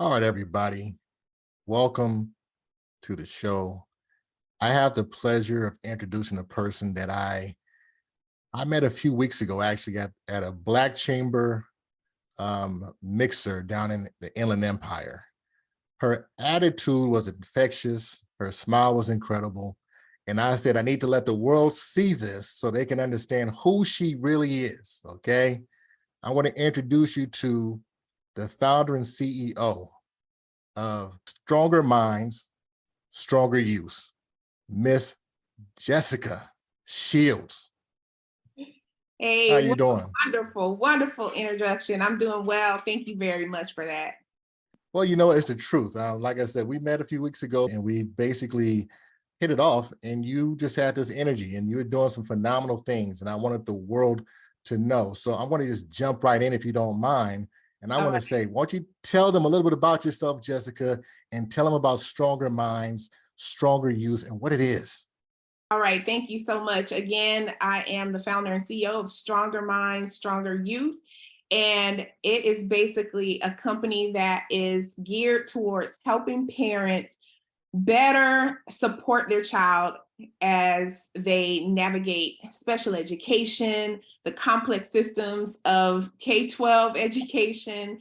All right, everybody, welcome to the show. I have the pleasure of introducing a person that I met a few weeks ago, actually at a Black Chamber mixer down in the Inland Empire. Her attitude was infectious. Her smile was incredible. And I said, I need to let the world see this so they can understand who she really is, okay? I want to introduce you to the founder and CEO of Stronger Minds, Stronger Youth, Miss Jessika Shields. Hey, How you doing? wonderful, wonderful introduction. I'm doing well. Thank you very much for that. Well, you know, it's the truth. Like I said, we met a few weeks ago and we basically hit it off, and you just had this energy and you were doing some phenomenal things. And I wanted the world to know. So I want to just jump right in if you don't mind. And I All want to right. say, why don't you tell them a little bit about yourself, Jessica, and tell them about Stronger Minds, Stronger Youth, and what it is. All right. Thank you so much. Again, I am the founder and CEO of Stronger Minds, Stronger Youth. And it is basically a company that is geared towards helping parents better support their child as they navigate special education, the complex systems of K-12 education.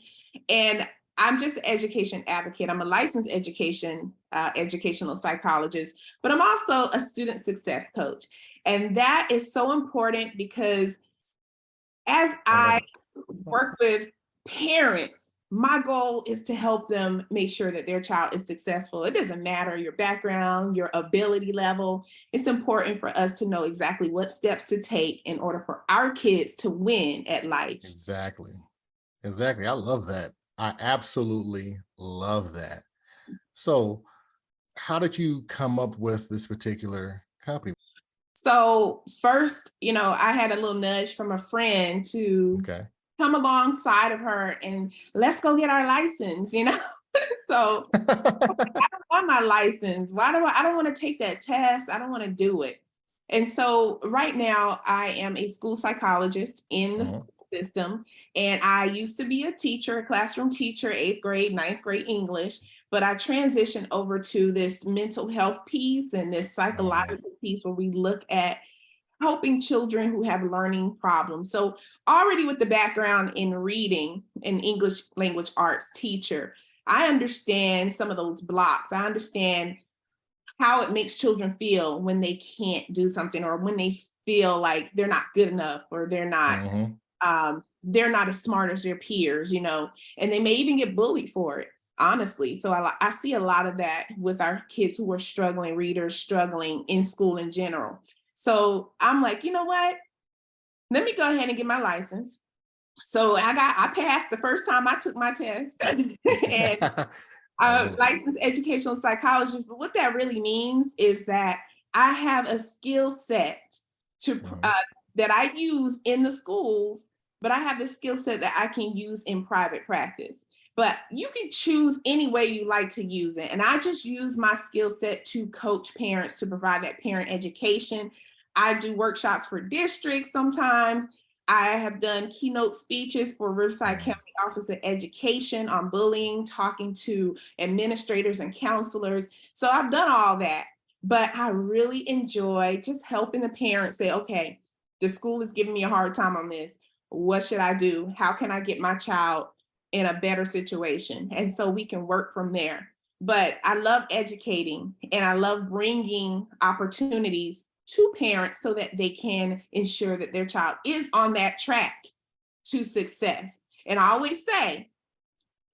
And I'm just an education advocate. I'm a licensed educational psychologist, but I'm also a student success coach. And that is so important because as I work with parents, my goal is to help them make sure that their child is successful. It doesn't matter your background, your ability level. It's important for us to know exactly what steps to take in order for our kids to win at life. Exactly. Exactly. I love that. I absolutely love that. So how did you come up with this particular company? So first, I had a little nudge from a friend to Okay. come alongside of her and let's go get our license. So I don't want my license. Why do I don't want to take that test. I don't want to do it. And so right now I am a school psychologist in the Mhm. school system. And I used to be a teacher, a classroom teacher, 8th grade, 9th grade English, but I transitioned over to this mental health piece and this Mhm. psychological piece where we look at helping children who have learning problems. So already with the background in reading and English language arts teacher, I understand some of those blocks. I understand how it makes children feel when they can't do something or when they feel like they're not good enough or Mhm. they're not as smart as their peers, and they may even get bullied for it, honestly. So I see a lot of that with our kids who are struggling readers, struggling in school in general. So I'm like, you know what? Let me go ahead and get my license. So I passed the first time I took my test. And I love it. licensed educational psychologist. But what that really means is that I have a skill set to Mhm. that I use in the schools, but I have the skill set that I can use in private practice. But you can choose any way you like to use it. And I just use my skill set to coach parents to provide that parent education. I do workshops for districts sometimes. I have done keynote speeches for Riverside Mhm. County Office of Education on bullying, talking to administrators and counselors. So I've done all that, but I really enjoy just helping the parents say, okay, the school is giving me a hard time on this. What should I do? How can I get my child in a better situation? And so we can work from there. But I love educating and I love bringing opportunities to parents so that they can ensure that their child is on that track to success. And I always say,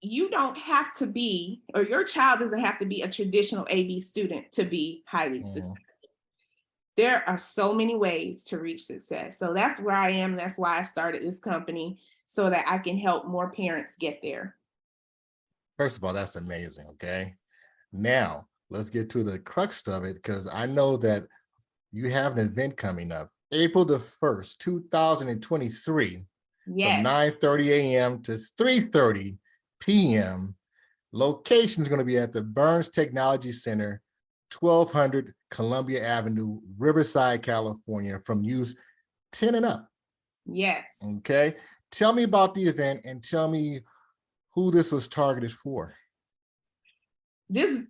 you don't have to be, or your child doesn't have to be a traditional AB student to be highly Mhm. successful. There are so many ways to reach success. So that's where I am. That's why I started this company so that I can help more parents get there. First of all, that's amazing. Okay. Now let's get to the crux of it, because I know that you have an event coming up April the 1st, 2023, from Yes. 9:30 a.m. to 3:30 p.m. Location is going to be at the Burns Technology Center, 1200 Columbia Avenue, Riverside, California, from use 10 and up. Yes. Okay. Tell me about the event and tell me who this was targeted for. This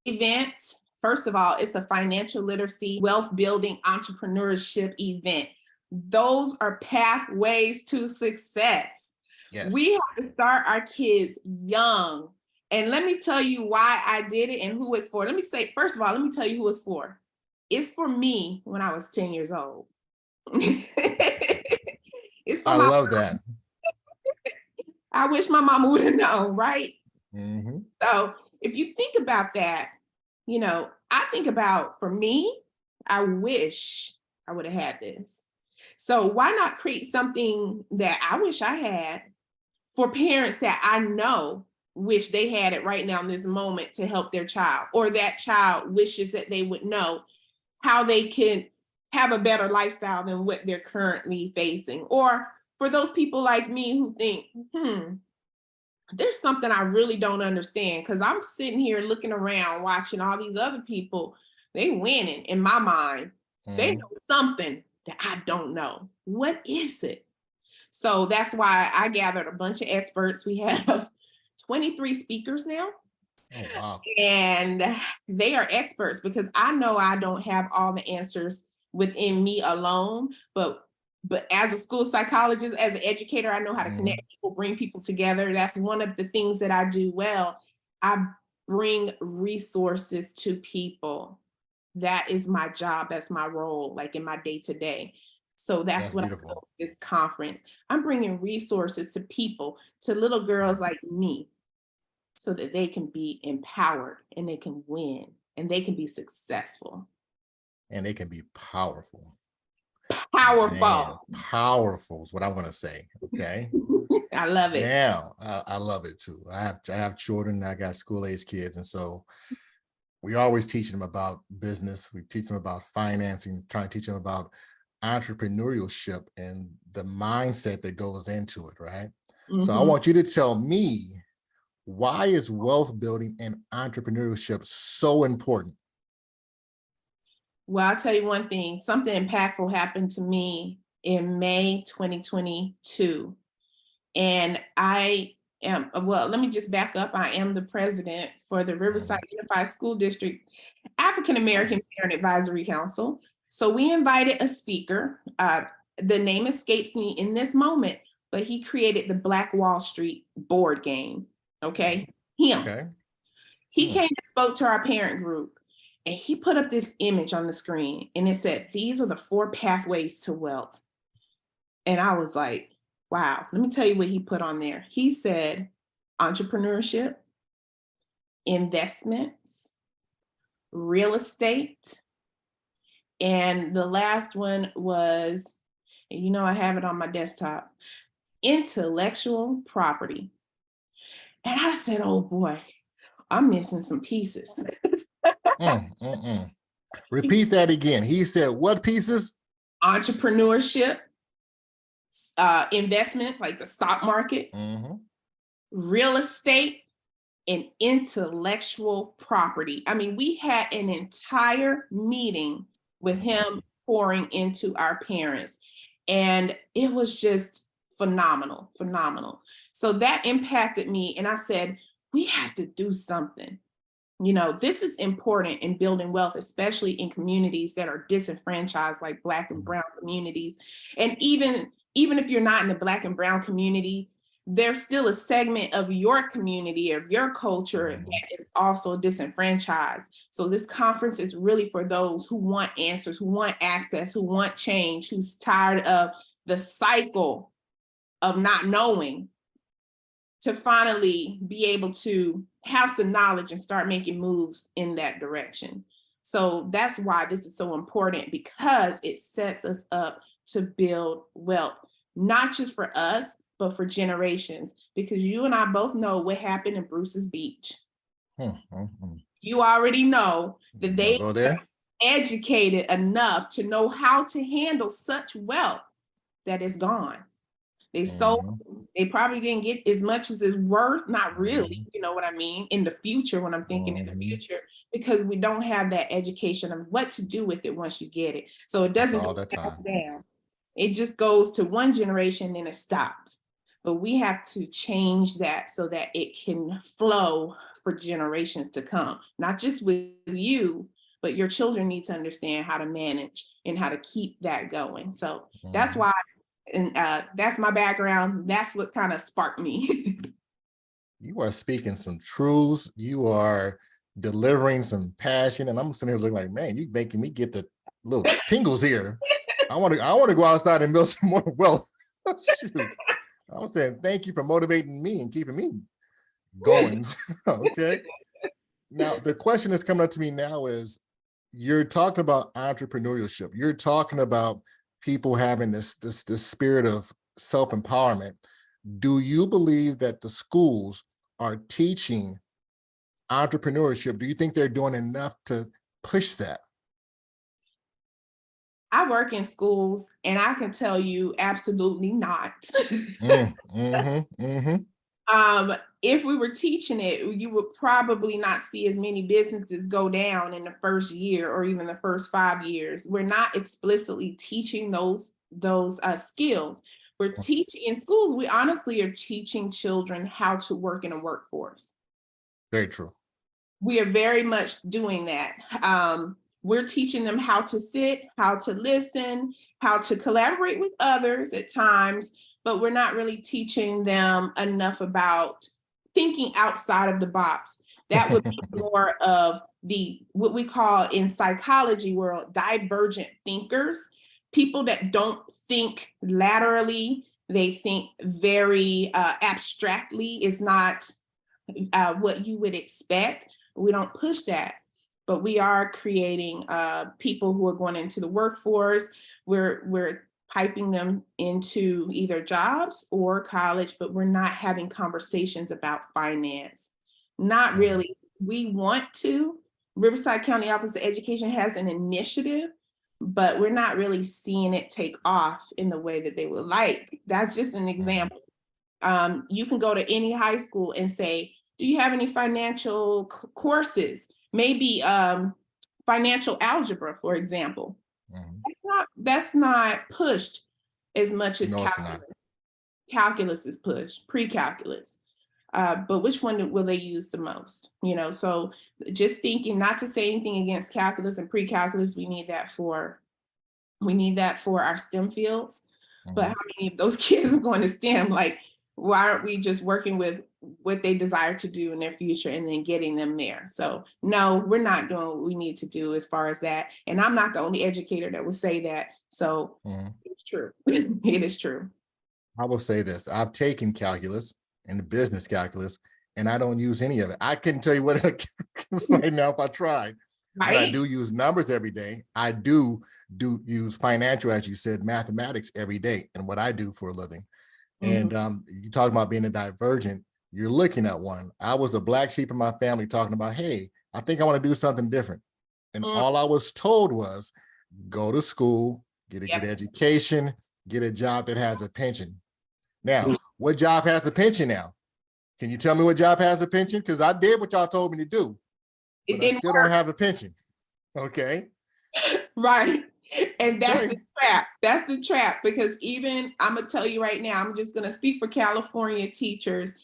event, first of all, it's a financial literacy, wealth building, entrepreneurship event. Those are pathways to success. Yes. We have to start our kids young. And let me tell you why I did it and who it's for. Let me say, first of all, let me tell you who it's for. It's for me when I was 10 years old. It's for I my love that. I wish my mama would have known, right? Mm-hmm. So if you think about that, you know, I think about, for me, I wish I would have had this. So why not create something that I wish I had for parents that I know wish they had it right now in this moment to help their child, or that child wishes that they would know how they can have a better lifestyle than what they're currently facing. Or for those people like me who think, there's something I really don't understand, because I'm sitting here looking around watching all these other people, they winning in my mind. They know something that I don't know. What is it? So that's why I gathered a bunch of experts. We have 23 speakers now. Oh, wow. And they are experts, because I know I don't have all the answers within me alone, but as a school psychologist, as an educator, I know how to connect people, bring people together. That's one of the things that I do well. I bring resources to people. That is my job. That's my role, like in my day-to-day. So that's what beautiful. I do with this conference. I'm bringing resources to people, to little girls like me, so that they can be empowered and they can win and they can be successful. And they can be powerful. Powerful. Man, powerful is what I want to say. Okay. I love it. Yeah, I love it too. I have children. I got school-age kids, and so we always teach them about business. We teach them about financing, trying to teach them about entrepreneurship and the mindset that goes into it, right? So I want you to tell me, why is wealth building and entrepreneurship so important? Well, I'll tell you one thing, something impactful happened to me in May 2022. And I am, well, let me just back up. I am the president for the Riverside Unified School District African American Parent Advisory Council. So we invited a speaker. The name escapes me in this moment, but he created the Black Wall Street board game. Okay. He came and spoke to our parent group, and he put up this image on the screen, and it said, these are the 4 pathways to wealth. And I was like, wow, let me tell you what he put on there. He said entrepreneurship, investments, real estate, and the last one was, you know, I have it on my desktop, intellectual property. And I said, oh boy, I'm missing some pieces. Repeat that again. He said what pieces? Entrepreneurship, investment, like the stock market, real estate, and intellectual property. I mean, we had an entire meeting with him pouring into our parents, and it was just phenomenal, phenomenal. So that impacted me, and I said, we have to do something. You know, this is important in building wealth, especially in communities that are disenfranchised, like Black and Brown communities. And even if you're not in the Black and Brown community, there's still a segment of your community, of your culture, that is also disenfranchised. So this conference is really for those who want answers, who want access, who want change, who's tired of the cycle of not knowing, to finally be able to have some knowledge and start making moves in that direction. So that's why this is so important, because it sets us up to build wealth, not just for us, but for generations. Because you and I both know what happened in Bruce's Beach. You already know that they were educated enough to know how to handle such wealth that is gone. They sold, they probably didn't get as much as it's worth, not really, you know what I mean, in the future, when I'm thinking in the future, because we don't have that education of what to do with it once you get it. So it doesn't go down. It just goes to one generation and it stops. But we have to change that so that it can flow for generations to come, not just with you, but your children need to understand how to manage and how to keep that going. So that's why, and that's my background. That's what kind of sparked me. You are speaking some truths. You are delivering some passion. And I'm sitting here looking like, man, you making me get the little tingles here. I want to go outside and build some more wealth. Shoot. I'm saying thank you for motivating me and keeping me going. Okay. Now, the question that's coming up to me now is, you're talking about entrepreneurship. You're talking about people having this spirit of self-empowerment. Do you believe that the schools are teaching entrepreneurship? Do you think they're doing enough to push that? I work in schools and I can tell you absolutely not. If we were teaching it, you would probably not see as many businesses go down in the first year or even the first 5 years. We're not explicitly teaching those skills. We're teaching in schools. We honestly are teaching children how to work in a workforce. Very true. We are very much doing that. We're teaching them how to sit, how to listen, how to collaborate with others at times, but we're not really teaching them enough about thinking outside of the box. That would be more of what we call in psychology world, divergent thinkers, people that don't think laterally, they think very abstractly, is not what you would expect. We don't push that, but we are creating people who are going into the workforce. We're piping them into either jobs or college, but we're not having conversations about finance. Not really. We want to. Riverside County Office of Education has an initiative, but we're not really seeing it take off in the way that they would like. That's just an example. You can go to any high school and say, do you have any financial courses? Maybe financial algebra, for example. That's not pushed as much as calculus. Calculus is pushed, pre-calculus. But which one will they use the most? So just thinking, not to say anything against calculus and pre-calculus, we need that for our STEM fields. But how many of those kids are going to STEM? Like, why aren't we just working with what they desire to do in their future and then getting them there? So no, we're not doing what we need to do as far as that. And I'm not the only educator that would say that. So it's true. It is true. I will say this. I've taken calculus and the business calculus, and I don't use any of it. I couldn't tell you what it is right now if I tried. Right. But I do use numbers every day. I do use financial, as you said, mathematics every day, and what I do for a living. And you talk about being a divergent, you're looking at one. I was a black sheep in my family talking about, hey, I think I want to do something different. And all I was told was go to school, get a good education, get a job that has a pension. Now, what job has a pension now? Can you tell me what job has a pension? Because I did what y'all told me to do, but I still don't have a pension. Okay. Right. And that's the trap. That's the trap, because even, I'm going to tell you right now, I'm just going to speak for California teachers.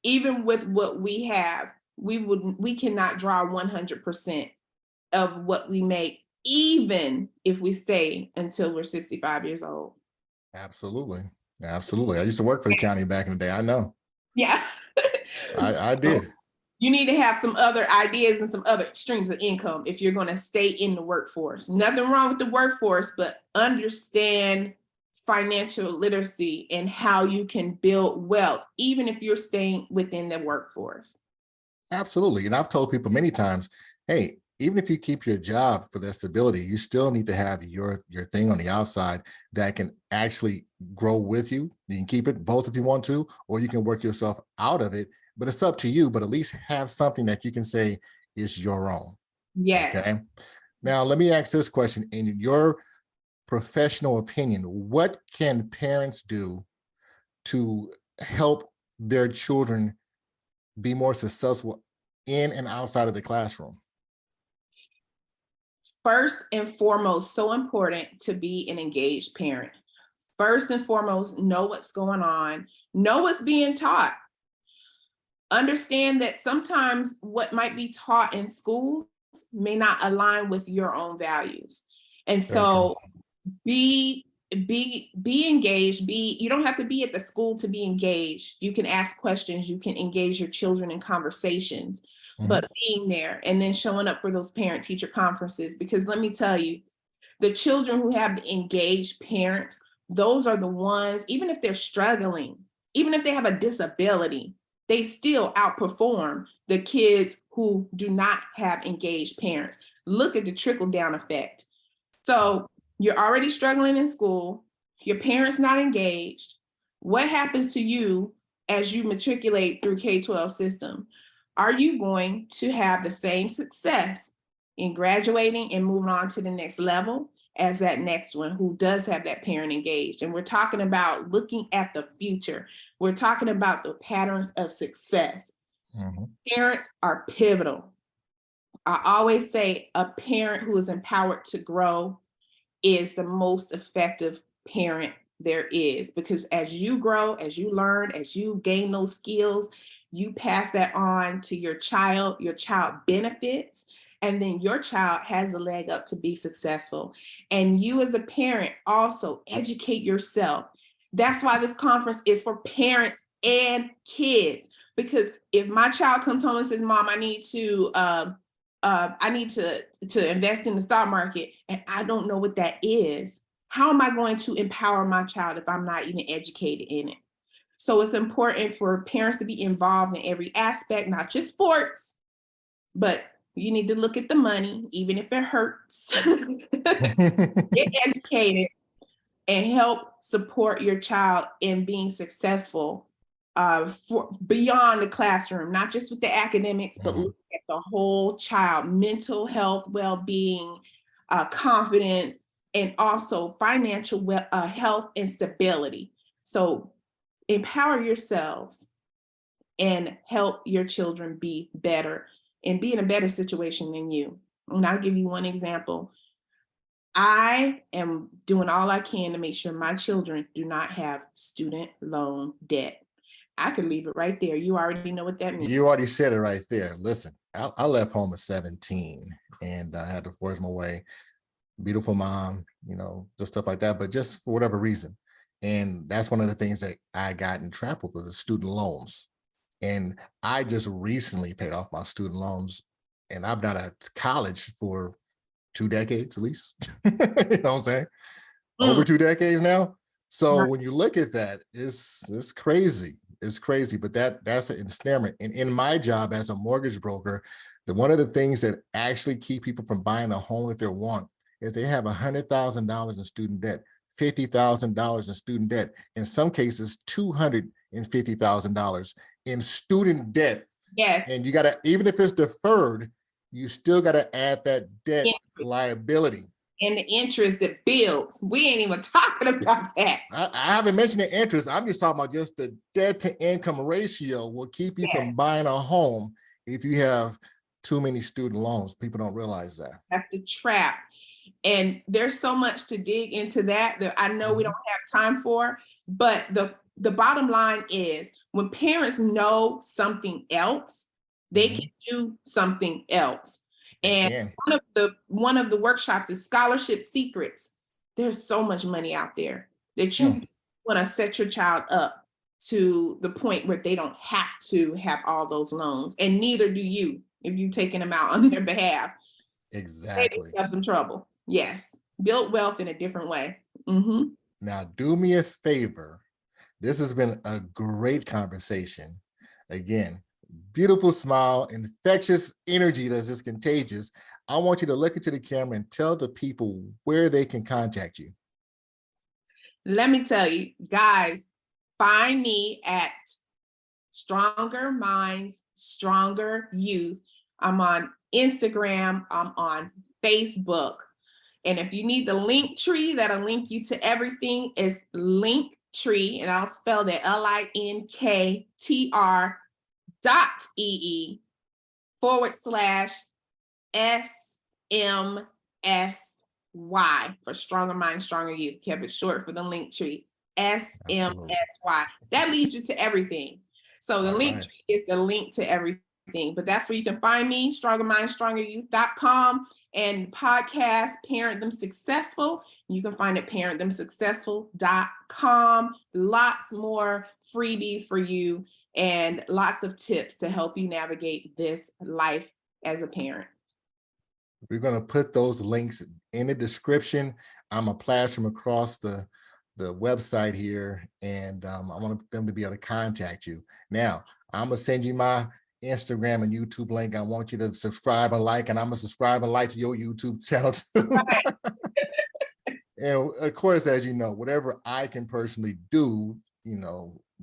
Even with what we have, we cannot draw 100% of what we make, even if we stay until we're 65 years old. Absolutely. Absolutely. I used to work for the county back in the day. I know. Yeah. I did. You need to have some other ideas and some other streams of income if you're going to stay in the workforce. Nothing wrong with the workforce, but understand financial literacy and how you can build wealth, even if you're staying within the workforce. Absolutely. And I've told people many times, hey, even if you keep your job for that stability, you still need to have your thing on the outside that can actually grow with you. You can keep it both if you want to, or you can work yourself out of it, but it's up to you. But at least have something that you can say is your own. Yeah. Okay. Now, let me ask this question. In your professional opinion, what can parents do to help their children be more successful in and outside of the classroom? First and foremost, so important to be an engaged parent. First and foremost, know what's going on, know what's being taught. Understand that sometimes what might be taught in schools may not align with your own values. And Very true. so be engaged. You don't have to be at the school to be engaged. You can ask questions, you can engage your children in conversations, but being there and then showing up for those parent teacher conferences, because let me tell you, the children who have the engaged parents, those are the ones, even if they're struggling, even if they have a disability, they still outperform the kids who do not have engaged parents. Look at the trickle down effect. So you're already struggling in school, your parents not engaged. What happens to you as you matriculate through K-12 system? Are you going to have the same success in graduating and moving on to the next level as that next one who does have that parent engaged? And we're talking about looking at the future. We're talking about the patterns of success. Parents are pivotal. I always say a parent who is empowered to grow is the most effective parent there is, because as you grow, as you learn, as you gain those skills, you pass that on to your child benefits, and then your child has a leg up to be successful. And you as a parent also educate yourself. That's why this conference is for parents and kids, because if my child comes home and says, Mom, I need to invest in the stock market, and I don't know what that is, how am I going to empower my child if I'm not even educated in it? So it's important for parents to be involved in every aspect, not just sports, but you need to look at the money, even if it hurts. Get educated and help support your child in being successful for beyond the classroom, not just with the academics, but look at the whole child, mental health, well-being, confidence, and also financial health and stability. So empower yourselves and help your children be better and be in a better situation than you. And I'll give you one example. I am doing all I can to make sure my children do not have student loan debt. I could leave it right there. You already know what that means. You already said it right there. Listen, I left home at 17 and I had to force my way. Beautiful mom, just stuff like that, but just for whatever reason. And that's one of the things that I got in trouble with, the student loans. And I just recently paid off my student loans, and I've been out of college for 2 decades at least. You know what I'm saying? Over 2 decades now. So when you look at that, it's crazy. It's crazy, but that's an ensnarement. And in my job as a mortgage broker, one of the things that actually keep people from buying a home if they want is they have $100,000 in student debt, $50,000 in student debt, in some cases $250,000 in student debt. Yes. And you got to, even if it's deferred, you still got to add that debt liability. And the interest it builds. We ain't even talking about that. I haven't mentioned the interest. I'm just talking about just the debt to income ratio will keep you from buying a home if you have too many student loans. People don't realize that. That's the trap. And there's so much to dig into that I know we don't have time for, but the bottom line is when parents know something else, they can do something else. And one of the workshops is scholarship secrets. There's so much money out there that you want to set your child up to the point where they don't have to have all those loans, and neither do you if you're taking them out on their behalf. Exactly. They have some trouble. Yes, build wealth in a different way. Now, do me a favor. This has been a great conversation. Again, beautiful smile, infectious energy that's just contagious. I want you to look into the camera and tell the people where they can contact you. Let me tell you, guys, find me at Stronger Minds, Stronger Youth. I'm on Instagram, I'm on Facebook. And if you need the link tree that'll link you to everything, is LinkTR.ee, and I'll spell that LinkTR.ee /SMSY for Stronger Minds, Stronger Youth. Kept it short for the link tree. SMSY. That leads you to everything. So the All link right. is the link to everything. But that's where you can find me, strongermind.strongeryouth.com, and podcast Parent Them Successful. You can find it parentthemsuccessful.com. Lots more freebies for you and lots of tips to help you navigate this life as a parent. We're going to put those links in the description. I'm a flash them across the website here, and I want them to be able to contact you. Now, I'm going to send you my Instagram and YouTube link. I want you to subscribe and like, and I'm going to subscribe and like to your YouTube channel too. Right. And of course, as you know, whatever I can personally do,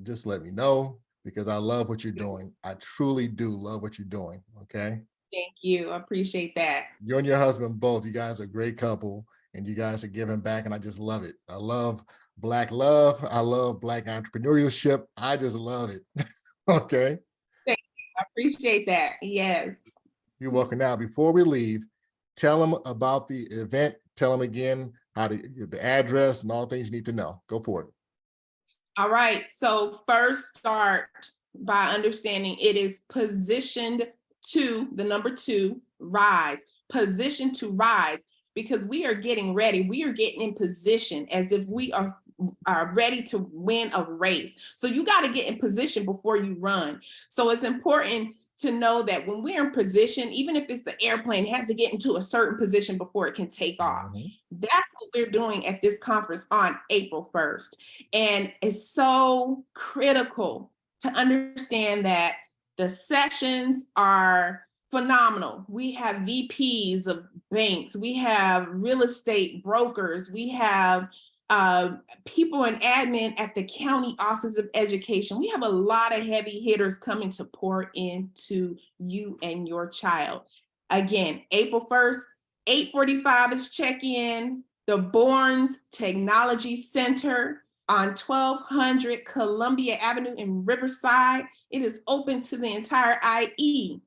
just let me know, because I love what you're doing. I truly do love what you're doing. Okay. Thank you. I appreciate that. You and your husband both, you guys are a great couple, and you guys are giving back, and I just love it. I love Black love. I love Black entrepreneurship. I just love it. Okay. Thank you. I appreciate that. Yes. You're welcome. Now, before we leave, tell them about the event. Tell them again the address and all things you need to know. Go for it. All right. So first start by understanding it is positioned to the number 2, rise, position to rise, because we are getting ready. We are getting in position as if we are ready to win a race. So you got to get in position before you run. So it's important to know that when we're in position, even if it's the airplane, it has to get into a certain position before it can take off. That's what we're doing at this conference on April 1st. And it's so critical to understand that the sessions are phenomenal. We have VPs of banks, we have real estate brokers, we have people in admin at the county office of education. We have a lot of heavy hitters coming to pour into you and your child. Again, April 1st, 8:45 is check-in. The Borns Technology Center on 1200 Columbia Avenue in Riverside. It is open to the entire IE.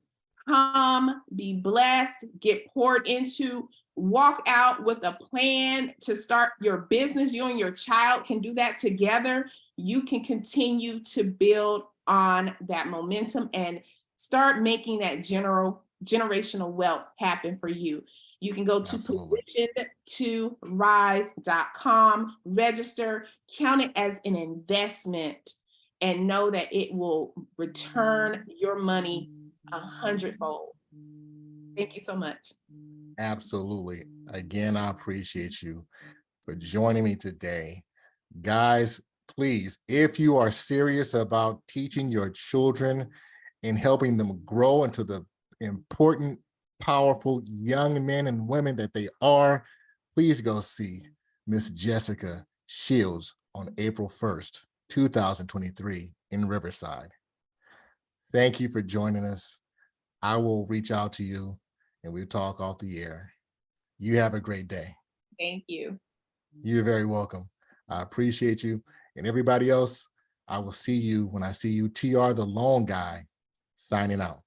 Come, be blessed, get poured into, walk out with a plan to start your business. You and your child can do that together. You can continue to build on that momentum and start making that generational wealth happen for you. You can go to position2rise.com, register, count it as an investment, and know that it will return your money 100-fold. Thank you so much. Absolutely. Again, I appreciate you for joining me today. Guys, please, if you are serious about teaching your children and helping them grow into the important, powerful young men and women that they are, please go see Miss Jessica Shields on April 1st, 2023 in Riverside. Thank you for joining us. I will reach out to you and we'll talk off the air. You have a great day. Thank you. You're very welcome. I appreciate you. And everybody else, I will see you when I see you. TR the Lone Guy, signing out.